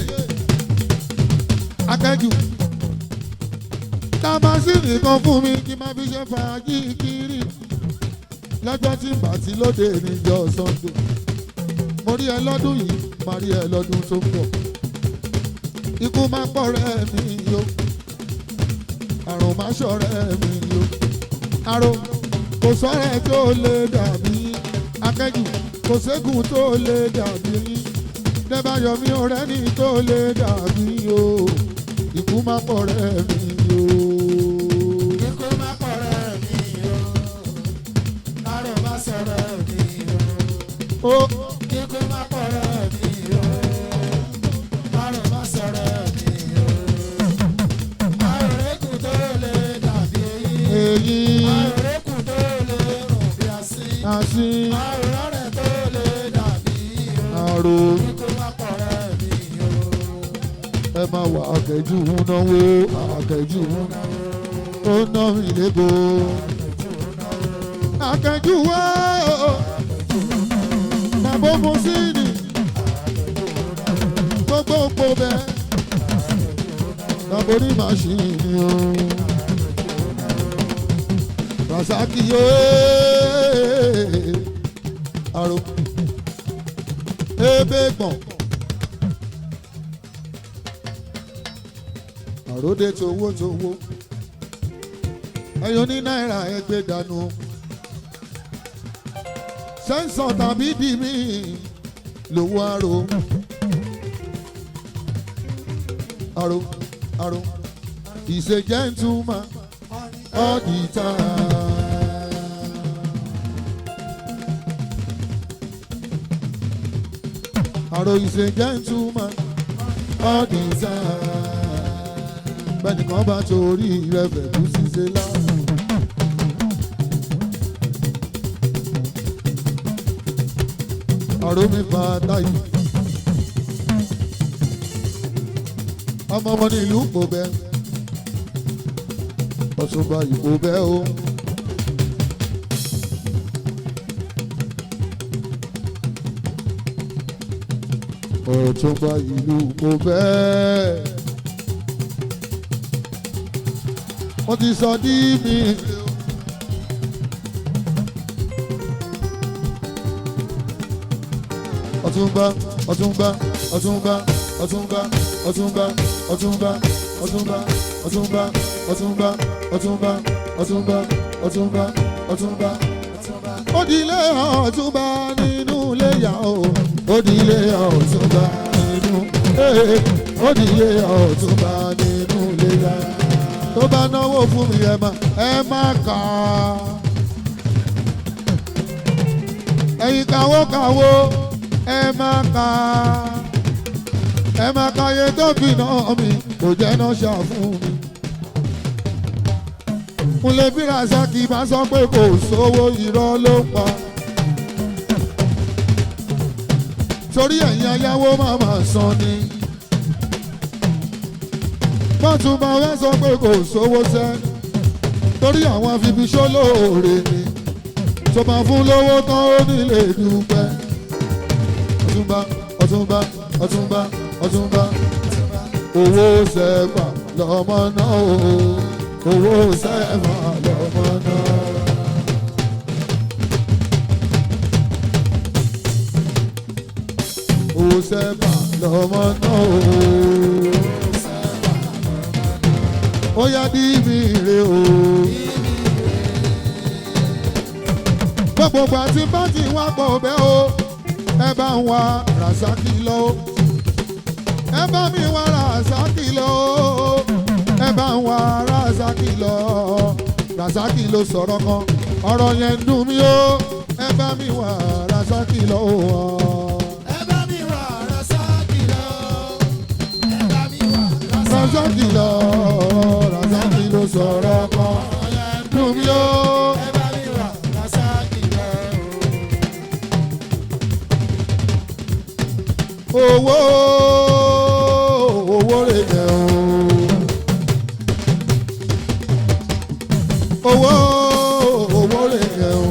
akẹ́jù tábàsìrì kan fún mi kí n máa fi ṣe fàájì kiri lọ́jọ́ tí bàtí lóde níjọ́ Sunday mo rí ẹ lọ́dún yìí máa rí ẹ lọ́dún tó ń bọ̀ ikú máa pọ̀ rẹ́ mi yó àrùn máa ṣọ̀rẹ́ mi yó àrùn kò sọ́rẹ́ tó lè dàbí akẹ́jù kò ségun tó lè dàbí dẹ́bàyọ̀mí ọ̀rẹ́ ní tó lè dàbí o ikú máa pọ̀ rẹ́ mi yó. Ikú máa pọ̀ rẹ̀ mí o, àrùn máa sọ̀rọ̀ mí o. Ikú máa pọ̀ rẹ̀ mí o, àrùn máa sọ̀rọ̀ mí o. Àròrékùn tó lè dàbí èyí àròrékùn tó lè rùn bí asín. àṣì Àròrẹ́ tó lè dàbí o. àrò Ikú máa pọ̀ rẹ̀ mí o. ẹ máa wà akẹ́jù náwó akẹ́jù ó ná mi lébo akẹ́jù wá bàbá mo sí ni gbogbo òpó bẹ́ẹ̀ bàbá oní màṣíìnì o Rasaki yóò àrò ebe gbọ̀n. Àròdé towó ẹyọ ní náírà ẹgbẹ́ dànù sẹ́ńsọ̀ tàbí dì mí lówó àrò is a gentleman all the time. Àrò is a gentleman all the time. Bẹ́ẹ̀ni kan bá torí rẹ̀ fẹ̀kú ṣiṣẹ́ láàrú. Àrò mi fa táyì. Ọmọ ní ìlú kò bẹ́. Ọ̀ṣunba ìkó bẹ́ o. Ọ̀ṣunba ìlú kò bẹ́. Wọ́n ti sọ dí mi. Ọ̀túnba Ọ̀túnba Ọ̀túnba Ọ̀túnba Ọ̀túnba Ọ̀túnba Ọ̀túnba Ọ̀túnba Ọ̀túnba Ọ̀túnba Ọ̀túnba Ọ̀túnba Ọ̀túnba. Ó di ilé Ọ̀túnba nínú ilé yà ó. Ó di ilé Ọ̀túnba nínú. Ó di ilé Ọ̀túnba nínú ilé yà. Tó bá náwó fún mi ẹ má kà á. Ẹ̀yin kàwókàwó ẹ má kà á. Ẹ má kà iye tó fi náà mi kò jẹ́ náà ṣà fún mi. Kúnlé bí Rasaki bá sọ pé kò sówó irọ́ ló ń pa. Torí ẹ̀yin ayáwó máa máa san ni. Bọ́túnba wẹ́ sọ pé kò sówó sẹ́ torí àwọn afibiṣó lóore ni tó máa fún lówó tán ó nílé dúpẹ́. Ọ̀túnba Ọ̀túnba Ọ̀túnba Ọ̀túnba owó sẹ́fà lọ́mọ náà o owó sẹ́fà lọ́mọ náà. Owó sẹ́fà lọ́mọ náà o. Ó yá dí mi rè o. Gbogbo ìgbà tí bá ti wá pọ̀ bẹ́ o, ẹ bá ń wá Rasaki lọ o. Ẹ bá mi wá Rasaki lọ o. Ẹ bá ń wá Rasaki lọ. Rasaki ló sọ̀rọ̀ kan, ọ̀rọ̀ yẹn ń dùn mí o. Ẹ bá mi wá Rasaki lọ o. Ẹ bá mi wá Rasaki lọ. Ẹ bá mi wá Rasaki lọ. Rasaki ló sọ̀rọ̀ kan, dùn mí o. Ẹ bá mi wá Rasaki lọ. Owó rè jẹ́ o. Owó rè jẹ́ o.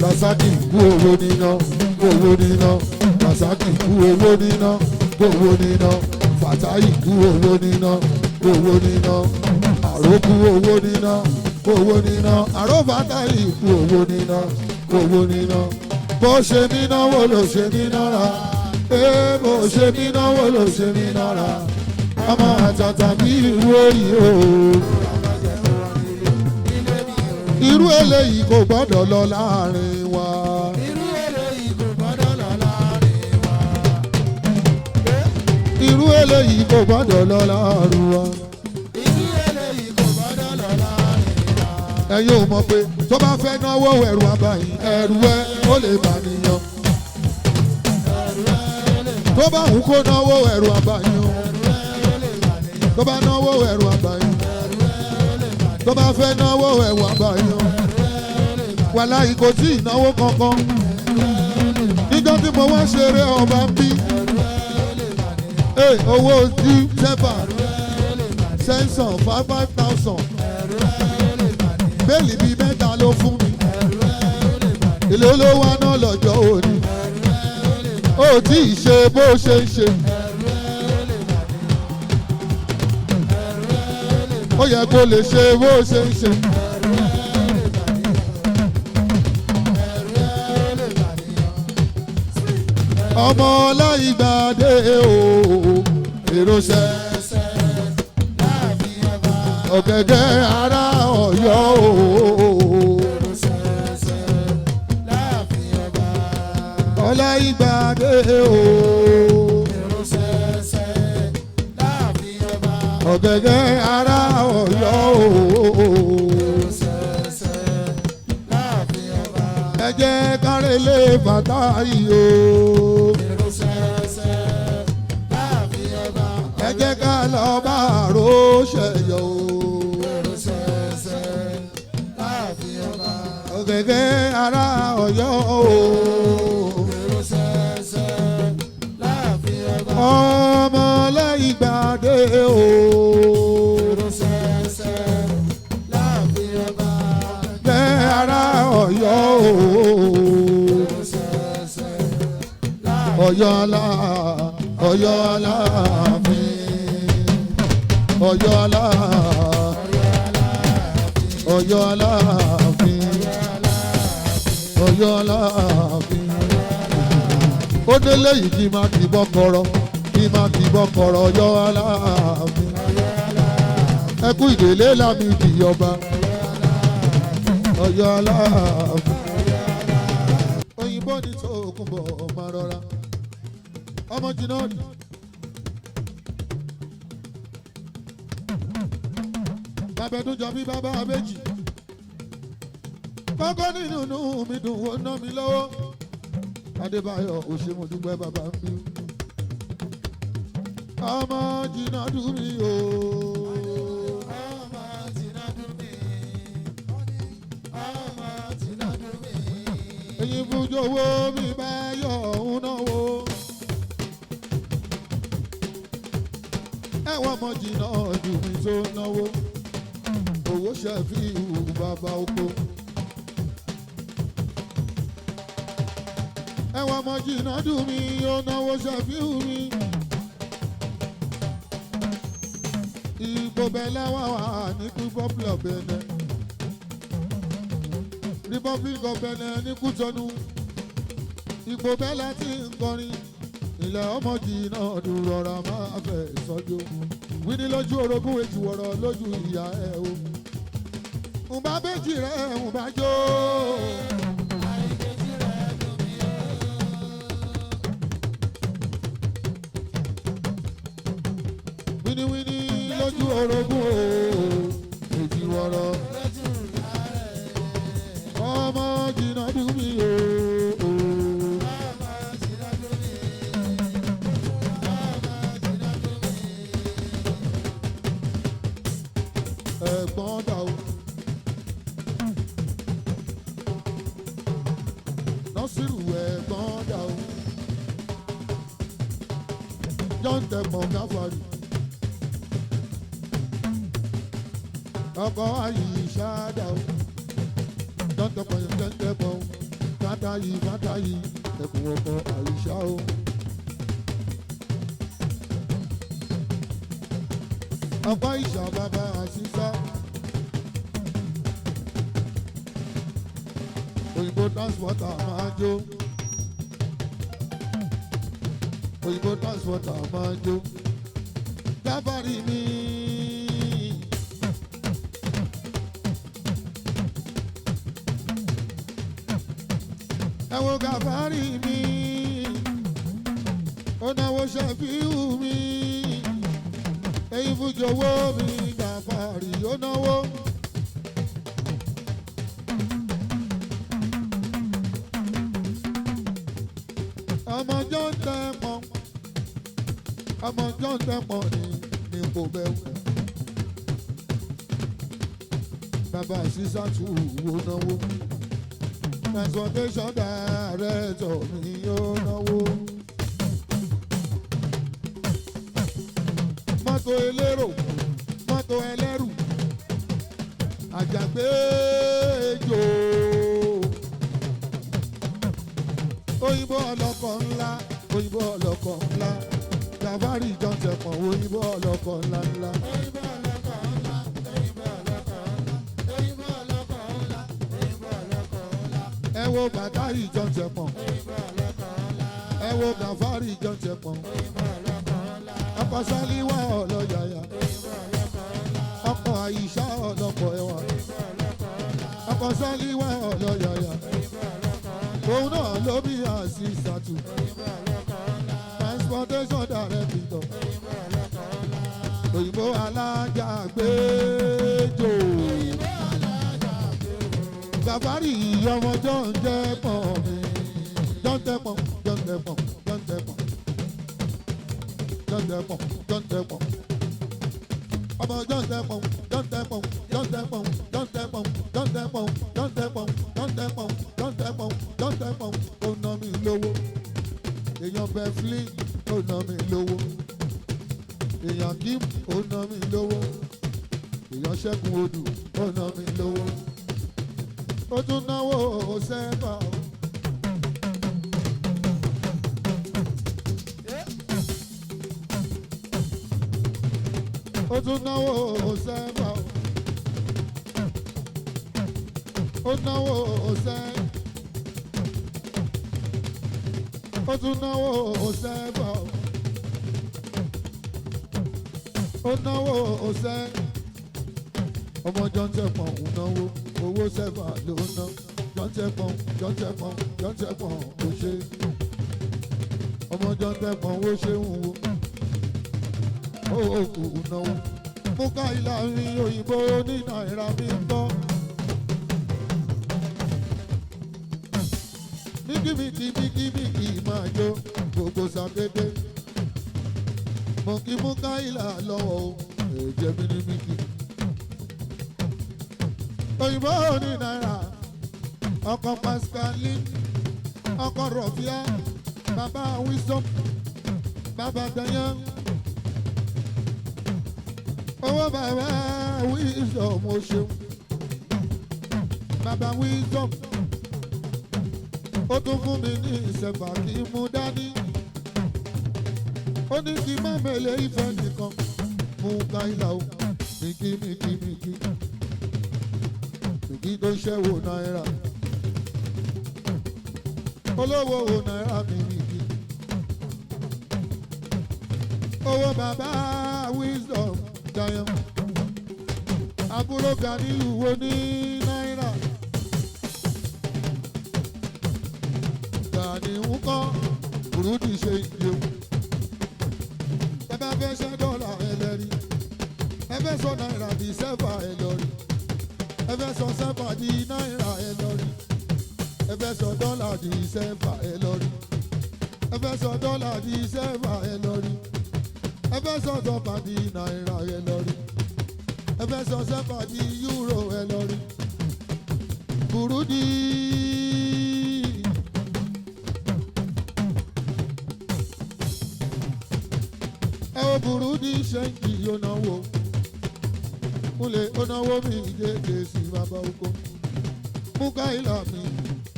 Rasaki kú owó níná, Rasaki kú owó níná. owó níná Fàtáyì kú owó níná owó níná àró kú owó níná owó níná àró Fàtáyì kú owó níná owó níná bó ṣe mí náwó ló ṣe mí nára bó ṣe mí náwó ló ṣe mí nára ọmọ àtàtà bí irú èyí o irú eléyìí kò gbọ́dọ̀ lọ láàrin wa. irú eléyìí kò gbọ́dọ̀ lọ láàrin wa. irú eléyìí kò gbọ́dọ̀ lọ láàrin wa. irú eléyìí kò gbọ́dọ̀ lọ láàrin wa. ẹ̀yin ò mọ̀ pé tó bá fẹ́ náwó ẹ̀rù abàyìn ẹ̀rù ẹ̀ ó lè bà níyàn. tó bá wù kó náwó ẹ̀rù abàyìn o. tó bá náwó ẹ̀rù abàyìn. tó bá fẹ́ náwó ẹ̀rù abàyìn o. wàláhì kò tí ì náwó kankan. níjọ́ tí mo wá ṣeré ọba ń bí. owó tí sẹ́fà sẹ́ńsàn 5,000. bẹ́ẹ̀lì bíi mẹ́ta ló fún mi. èlé ló wá náà lọ́jọ́ òní. ó tí ì ṣe bó ṣe ń ṣe. ó yẹ kó lè ṣe bó ṣe ń ṣe. ọmọ Ọláìgbàdé o èrò ṣẹṣẹ ọ̀gẹ̀dẹ̀ ará Ọ̀yọ́ o Ọláìgbàdé o ọ̀gẹ̀dẹ̀ ará Ọ̀yọ́ o ẹ jẹ́ kárẹ́lé Fàtáyì o ẹ jẹ́ ká lọ bá àròṣẹ̀yọ̀ o ọ̀gẹ̀dẹ̀ ará Ọ̀yọ́ o ọmọ Ọláìgbàdé o ọ̀gẹ̀dẹ̀ ará Ọ̀yọ́ o Ọ̀yọ́ alá Ọ̀yọ́ Aláàfin Ọ̀yọ́ Ọ̀yọ́ Aláàfin Ọ̀yọ́ Aláàfin ó délé yìí kí má kì bọ́ kọ̀rọ̀ kí má kì bọ́ kọ̀rọ̀ Ọ̀yọ́ Aláàfin ẹ kú ìdílé Lámìdí ọba Ọ̀yọ́ Aláàfin òyìnbó ní Tókunbọ̀ ọmọ rọra ọmọ jìnnà ni. Bàbẹ̀dún jọ bí bàbá méjì. Kọ́kọ́ nínú mi dùn wọ́n ná mi lọ́wọ́. Adébáyọ̀ òṣèmọ̀dúgbẹ́ bàbá ń bí. Ọmọ jìnnà dùn mí o. ọmọ jìnnà dùn mí. ọmọ jìnnà dùn mí. Èyí fújòwò mi bá yọ̀ ń náwó. Ẹ̀wọ̀n ọmọ jìnnà dùn mí tó náwó. Owó Ṣẹ̀fíù bàbá oko. Ẹ̀wọ̀n ọmọ jìnnà dùn mí ó náwó Ṣẹ̀fíù mi. Ìgbò bẹ̀lẹ̀ wà ní Republic of Benin. Republic of Benin ní Kútọ́nù. Ìgbò bẹ̀lẹ̀ tí ń kọrin. Ilẹ̀ ọmọ jìnnà dùn rọra máa fẹ̀ sọ́jú. Wíní lójú orogún èjì wọ̀rọ̀ lójú ìyá ẹ̀ o. Ǹbá bèjì rẹ̀ ǹbá jó. Wíníwíní lójú orogún o èjì wọ̀rọ̀. Ọmọ jìnnà dùn mí o. Ẹ̀gbọ́n dà o. Nọ́sírù ẹ̀gbọ́n dà o. John Tẹ̀mọ̀ Gáfárì. Ọkọ̀ Àyíṣà dà o. John Tẹ̀mọ̀ yẹn Tẹ̀mọ̀ Fàtáyì ẹ̀kún ọkọ̀ Àyíṣà o. ọ̀pọ̀ ìṣà bàbá àṣìṣà. Òyìnbó transporter máa jó. Òyìnbó transporter máa jó. Gábàárì mi. Ẹ wo Gábàárì mi. Ó náwó Ṣẹ̀fíù mi. Èyí fújòwó mi Gábàárì ó náwó. Ọmọ John Tẹ́pọ̀, ọmọ John Tẹ́pọ̀ ní kò bẹ́ẹ̀. Bàbá Ṣíṣàtú ó náwó. Transportation director mi ó náwó. Mọ́tò elérò, mọ́tò ẹlẹ́rù, àjàgbéjò. Òyìnbó ọlọ́kọ̀ ńlá, òyìnbó ọlọ́kọ̀ ńlá. Gábàárì John Tẹ́pọ̀, òyìnbó ọlọ́kọ̀ ńlá ńlá. Òyìnbó ọlọ́kọ̀ ńlá, òyìnbó ọlọ́kọ̀ ńlá, òyìnbó ọlọ́kọ̀ ńlá, òyìnbó ọlọ́kọ̀ ńlá. Ẹ wo Bàtàrí John Tẹ́pọ̀, Òyìnbó ọlọ́kọ̀ ńlá, ẹ wo Gábàárì John Tẹ́pọ̀. òyìnbó ọlọ́kọ̀ ńlá, Ọkọ̀ Ṣálíwá ọlọ́yàyà, òyìnbó ọlọ́kọ̀ ńlá, ọkọ̀ Àyíṣà ọlọ́kọ̀ ẹwà. òyìnbó ọlọ́kọ̀ ńlá, Ọkọ̀ Ṣálíwá ọlọ́yàyà, òyìnbó ọlọ́kọ̀ ńlá, òun náà ló bí Àṣìṣàtú. òyìnbó ọlọ́kọ̀ ńlá, Transportation director, òyìnbó ọlọ́kọ̀ ńlá, òyìnbó alájàgbéjò. òyìnbó alájà gbèrò. Gábàárì ọmọ John Tẹ́pọ̀ mi. John Tẹ́pọ̀, John Tẹ́pọ̀, John Tẹ́pọ̀. John Tẹ́pọ̀, John Tẹ́pọ̀. Ọmọ John Tẹ́pọ̀, John Tẹ́pọ̀, John Tẹ́pọ̀, John Tẹ́pọ̀, John Tẹ́pọ̀, John Tẹ́pọ̀, John Tẹ́pọ̀, John Tẹ́pọ̀, John Tẹ́pọ̀. Ó ná mi lówó. Èèyàn Bẹ́flí ó ná mi lówó. Èèyàn Kim ó ná mi lówó. Èèyàn Ṣẹ́gun Odù ó ná mi lówó. Ó tún náwó sẹ́fà. Ó tún náwó sẹ́fà. Ó náwó sẹ́. Ó tún náwó sẹ́fà. Ó náwó sẹ́. Ọmọ John Tẹ́pọ̀ ń náwó. Owó sẹ́fà ló ná. John Tẹ́pọ̀, John Tẹ́pọ̀, John Tẹ́pọ̀ ó ṣe. Ọmọ John Tẹ́pọ̀ ó ṣe ń wo. Ó kù náwó. Mú ká ìlà rí òyìnbó ní náírà mi ń bọ́. Míkìmíkì máa jó gbogbo sàkété. Mo kí mú ká ìlà lọ́wọ́ o, ẹ̀jẹ̀ mi ní míkì. Òyìnbó ní náírà, ọkọ̀ Pascali, ọkọ̀ Rọ̀fíà, bàbá Wisdom, bàbá Dayan. Owó bàbá Wisdom ó ṣeun. Bàbá Wisdom ó tún fún mi ní ìṣẹ̀fà kí n mú dání. Ó ní kí má mẹ́lẹ̀ ìfẹ́ nìkan mú káyìlá o. Mìkì tó ṣẹ́wó náírà. Olówó wo náírà mi mìkì. Owó bàbá Wisdom Dayan. Àbúrò Ganiyu wo ní náírà. Gani ń kọ́ burúdi ṣe ìdíò. Ẹ bá fẹ́ ṣẹ́ dọ́là ẹlẹ́rìí. Ẹ fẹ́ sọ náírà di sẹ́fà ẹlọ́rí. Ẹ fẹ́ sọ sẹ́fà di náírà ẹlọ́rí. Ẹ fẹ́ sọ dọ́là di sẹ́fà ẹlọ́rí. Ẹ fẹ́ sọ dọ́là di sẹ́fà ẹlọ́rí. Ẹ fẹ́ sọ dọ́là di náírà ẹlọ́rí. Ẹ fẹ́ sọ sẹ́fà di yúrò ẹlọ́rí. Burúdi. Burúdi ṣẹ́ǹkì yóò náwó. Múlẹ̀ ó náwó mi dédé sí bàbá oko. Mú káìlà mi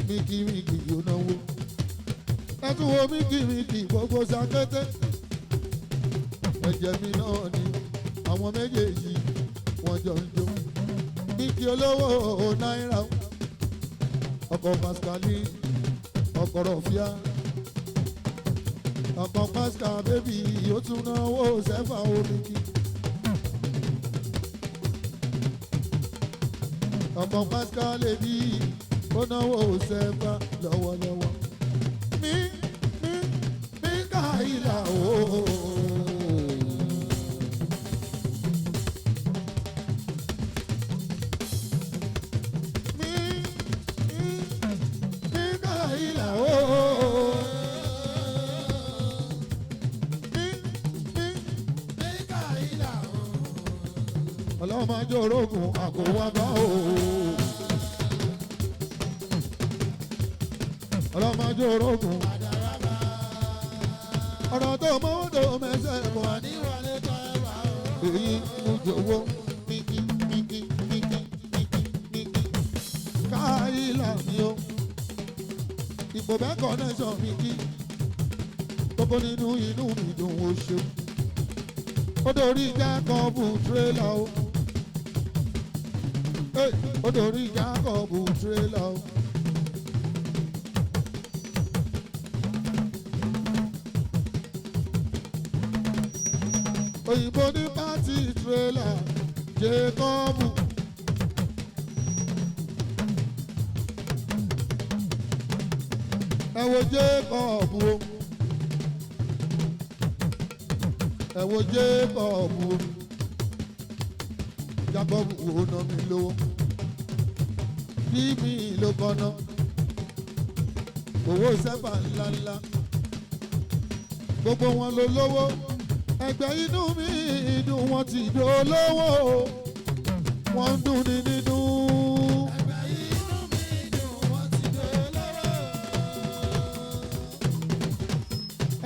míkìmíkì yóò náwó. Ẹ tún wo míkìmíkì gbogbo sàkété. Ẹ̀jẹ̀ mi náà ni àwọn méjèèjì wọ́n jọ ń jó Níkì olówó náírà ọkọ̀ Pascali ọkọ̀ Rọ̀fíà ọkọ̀ Pascal bébì ó tún náwó sẹ́fà Níkì ọkọ̀ Pascal lèdí ó náwó sẹ́fà lọ́wọ́lọ́wọ́ mi káyìlá ooo. Ọlọ́run máa jẹ́ orógùn àkówá bá o. Ọlọ́run máa jẹ́ orógùn. Ọ̀rọ̀ tó mọ́ tó mẹ́sẹ̀ bọ̀. Èyí mú jọ̀wọ́ míkí. Káyìlá ni o. Ìbò bẹ́ẹ̀ connection míkí. Gbogbo nínú inú mi dùn ó ṣeun. Ó dorí Jákọ́bù tírélà o. Ó dorí Jákọ́bù tírélà o. Òyìnbó ní pátì tírélà Jákọ́bù. Ẹ wo Jákọ́bù o. Ẹ wo Jákọ́bù o. Jákọ́bù wo ná mi lówó. Bí mi ló kọ́nà. Owó sẹ́fà ńláńlá. Gbogbo wọn ló lówó. Ẹgbẹ́ inú mi dùn wọ́n ti dolówó. Wọ́n ń dùn ní nínú. Ẹgbẹ́ inú mi dùn wọ́n ti dolówó.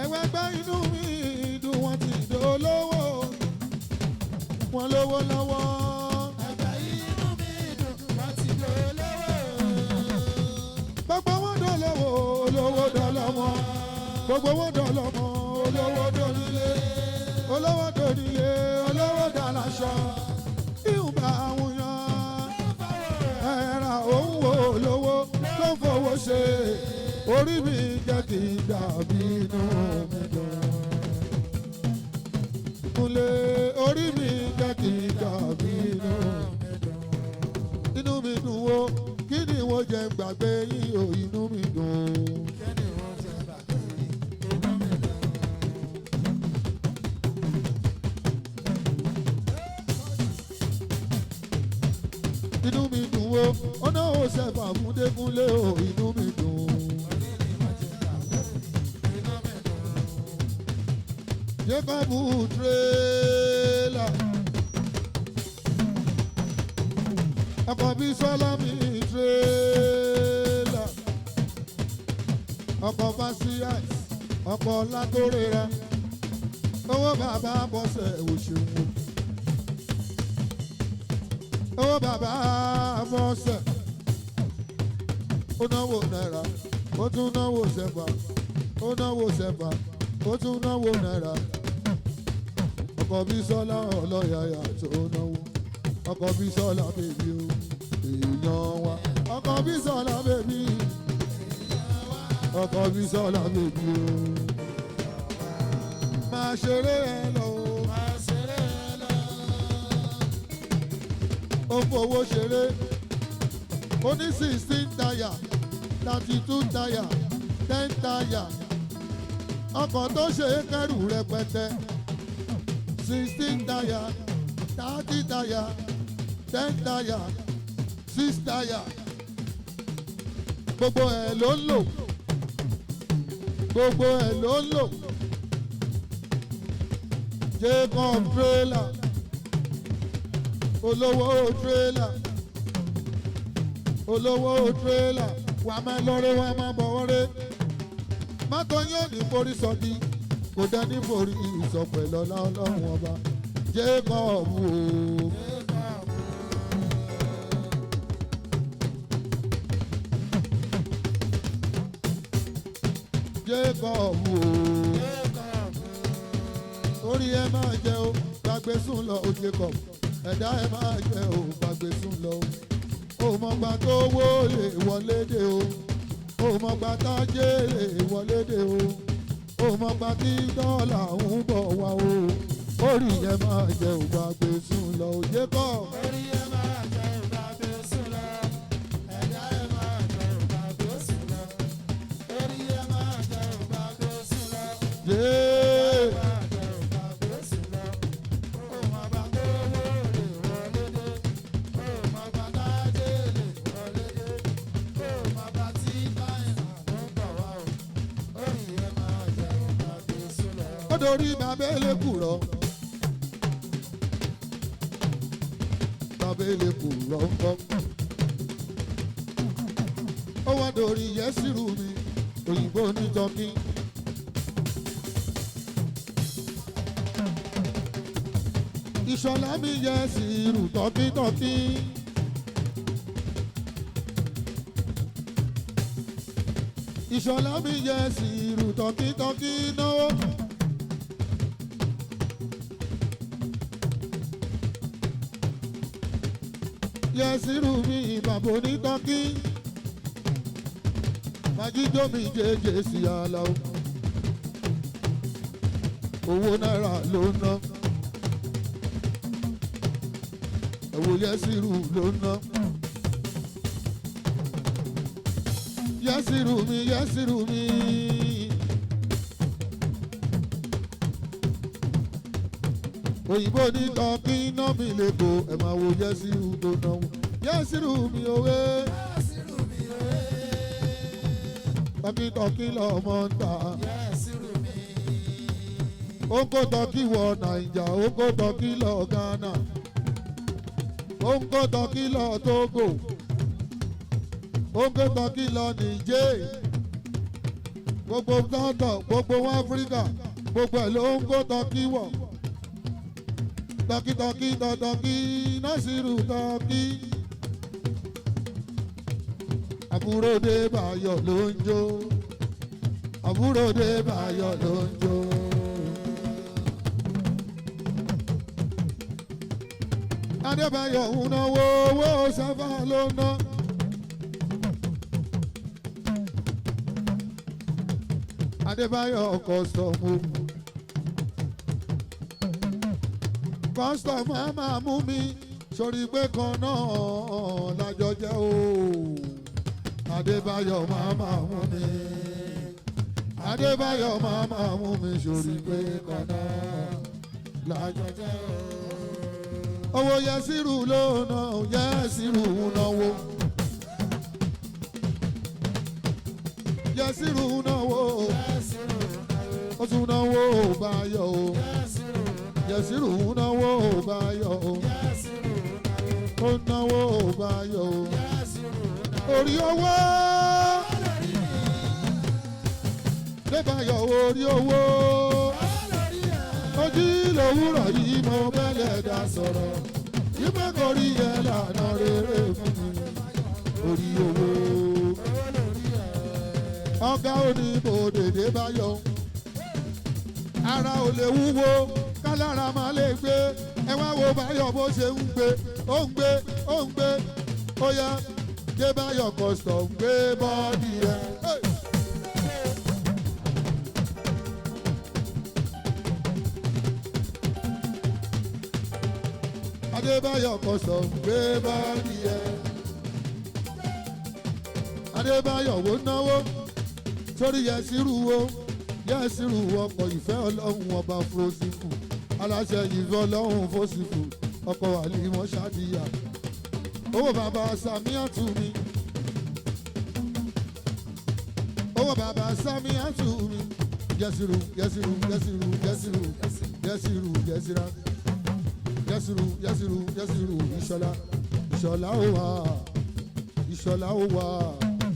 Ẹgbẹ́ inú mi dùn wọ́n ti dolówó. Wọ́n lówó lọ́wọ́. Ẹgbẹ́ inú mi dùn wọ́n ti dolówó. Gbogbo wọn dolówó, olówó dọ́lọ́mọ. Gbogbo wọn dọ́lọ́mọ, olówó dọ́nílé. Olówó dònílé, olówó dàláṣọ. Ìhùnbà àwọn yan. Ẹ̀rà òun wo olówó ló ń fowó ṣe. Orí mi jẹ́ kí n dàbí inú mi dùn. Kúnlé orí mi jẹ́ kí n dàbí inú mi dùn. Inú mi dùn wo, kí ni wo jẹ gbàgbé yín o, inú mi dùn. Inú mi dùn o, ọ̀nà ò ṣẹ̀fà fún Dékúnlé o, inú mi dùn. Jákọ́bù tírélà. Ọkọ̀ bí Sọ́lámì tírélà. Ọkọ̀ Fásíàs, ọkọ̀ Látórera. Owó bàbá Bọ́sẹ̀ òṣèwò. Owó bàbá Bọ́sẹ̀. Ó náwó náírà, ó tún náwó sẹ́fà. Ó náwó sẹ́fà, ó tún náwó náírà. Ọkọ̀ bí Sọ́lá ọlọ́yàyà tó náwó. Ọkọ̀ bí Sọ́lá bèbí o, èèyàn wa. Ọkọ̀ bí Sọ́lá bèbí. Ọkọ̀ bí Sọ́lá bèbí o. Máa ṣeré ẹ lọ o. Máa ṣeré ẹ lọ. Ó fowó ṣeré. Ó ní 16 táyà, 32 táyà, 10 táyà. Ọkọ̀ tó ṣe é kẹ́rù rẹpẹtẹ. 16 táyà, 30 táyà, 10 táyà, 6 táyà. Gbogbo ẹ̀ ló ń lò. Gbogbo ẹ̀ ló ń lò. Jacob trailer. Olówó trailer. Olówó trailer. Wàá máa lọ́rẹ́, wàá máa bọ̀ wọ́rẹ́. Mọ́tò yóò ní forí sọ́dí. Kò dání forí ìsọ̀pẹ̀ lọ́lá ọlọ́run ọba. Jacob o. Jacob o. Orí ẹ máa jẹ o, gbàgbé gbàgbé sùn lọ ó Jacob ẹ̀dá ẹ̀ máa jẹ́ ò gbàgbé sùn lọ ó mọ̀gbà tó wó lè wọlé dé ó mọ̀gbà tájé lè wọlé dé ó mọ̀gbà tí dọ́là ń bọ̀ wá orí ẹ̀ máa jẹ́ ò gbàgbé sùn lọ ó Jacob. orí ẹ máa jẹ́ ò gbàgbé sùn lọ ẹ̀dá ẹ máa jẹ́ ò gbàgbé sùn lọ orí ẹ máa jẹ́ ò gbàgbé sùn lọ. Dorí babele kúrọ babele kúrọ ńkọ́ ó wá dorí yẹsìrù mi òyìnbó ní tọ́kí ìṣọ̀lá mi yẹsìrù tọ́kítọ́kí ìṣọ̀lá mi yẹsìrù tọ́kítọ́kí náwó. Yẹsìrù mi bàbá onítọ́kí májídó mi jẹjẹ sí àlà owó náírà ló ná ẹ̀wò Yẹsìrù ló ná Yẹsìrù mi Yẹsìrù mi òyìnbó ní tọ́kí ná mi lẹ́kọ̀ọ́ ẹ̀ máa wo Yẹsìrù tó náwó Yẹsìrù mi òwe tọ́kítọ́kí lọ́mọ ń ta ó kó tọ́kí wọ Nàìjà ó kó tọ́kí lọ Ghana ó ń kó tọ́kí lọ Togo ó ń kó tọ́kí lọ Niger gbogbo tọ́tọ̀ gbogbo Áfíríkà gbogbo ẹ̀ ló ń kó tọ́kí wọ̀. Tọ́kítọ́kí tọ́tọ́kí Násírù tọ́kí. Àbúrò dé Báyọ̀ ló ń jó. Àbúrò dé Báyọ̀ ló ń jó. Adébáyọ̀ ń náwó owó sábà ló ná. Adébáyọ̀ kọ̀sọ̀mù. Kọ́sítọ̀ máa mú mi sórí pé kan náà lájọ jẹ́ o. Adébáyọ̀ máa mú mi. Adébáyọ̀ máa mú mi sórí pé kan náà lájọ jẹ́ o. Owó Yẹsìrù ló ná Yẹsìrù náwó. Yẹsìrù náwó. Ó tún náwó Báyọ̀ o. Yẹsìrù náwó Báyọ̀ o. Ó náwó Báyọ̀ o. Orí owó. Débáyọ̀ orí owó. Ojú lòwúrọ̀ yìí mo bẹ́lẹ̀ dá sọ̀rọ̀. Yípe kò rí ẹ lànà rere fún mi. Orí owó. Ọ̀gá oníbòdè Débáyọ̀. Ara ò lè wúwo. Kálára máa lè gbé ẹ wá wo Báyọ̀ bó ṣe ń gbé ó ń gbé ó ń gbé ó yá Débáyọ̀ Custom gbé bọ́ọ̀dì ẹ. Adébáyọ̀ Custom gbé bọ́ọ̀dì ẹ. Adébáyọ̀ wo náwó sórí Yẹsìrù wo Yẹsìrù ọkọ̀ ìfẹ́ Ọlọ́run ọba fúrósìfù aláṣẹ ìfẹ́ Ọlọ́run fósìfù ọkọ̀ àlìmọ́ ṣáàdìyà owó bàbá Sàmíàtù mi owó bàbá Sàmíàtù mi Yẹsìrù Yẹsìrù Yẹsìrù Yẹsìrù Yẹsìrù Yẹsìrà Yẹsìrù Yẹsìrù Yẹsìrù Ìṣọ̀lá Ìṣọ̀lá ó wà Ìṣọ̀lá ó wà.